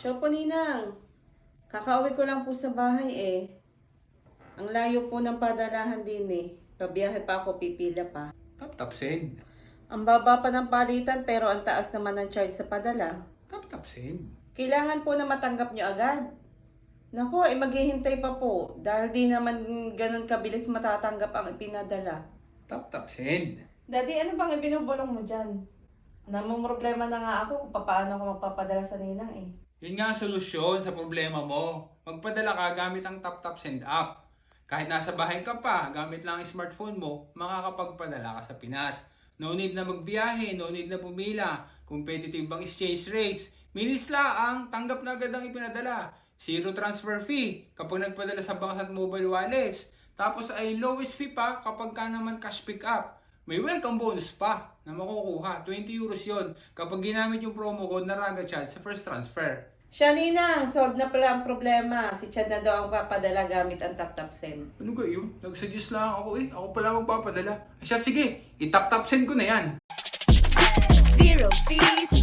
Siya po, Ninang. Kakauwi ko lang po sa bahay eh. Ang layo po ng padalahan din eh. Pabiyahe pa ako, pipila pa. Tap send. Ang baba pa ng palitan pero ang taas naman ng charge sa padala. Tap send. Kailangan po na matanggap nyo agad. Nako, maghihintay pa po dahil di naman ganun kabilis matatanggap ang ipinadala. Tap send. Daddy, ano bang ibinubulong mo dyan? Namumroblema na nga ako kung paano ako magpapadala sa Ninang eh. Yun nga ang solusyon sa problema mo. Magpadala ka gamit ang tap send app. Kahit nasa bahay ka pa, gamit lang ang smartphone mo, makakapagpadala ka sa Pinas. No need na magbiyahe, no need na pumila. Competitive ang exchange rates. Minis lang, tanggap na agad ang ipinadala. Zero transfer fee kapag nagpadala sa banks at mobile wallets. Tapos ay lowest fee pa kapag ka naman cash pick up. May welcome bonus pa na makukuha. 20 euros yon kapag ginamit yung promo code na Raga Chat sa first transfer. Siya, Ninang, solve na pala ang problema. Si Chad na daw ang papadala gamit ang tap send. Ano kayo? Nag-suggest lang ako eh. Ako pala magpapadala. Siya, sige. I-tap send ko na yan. Zero fees,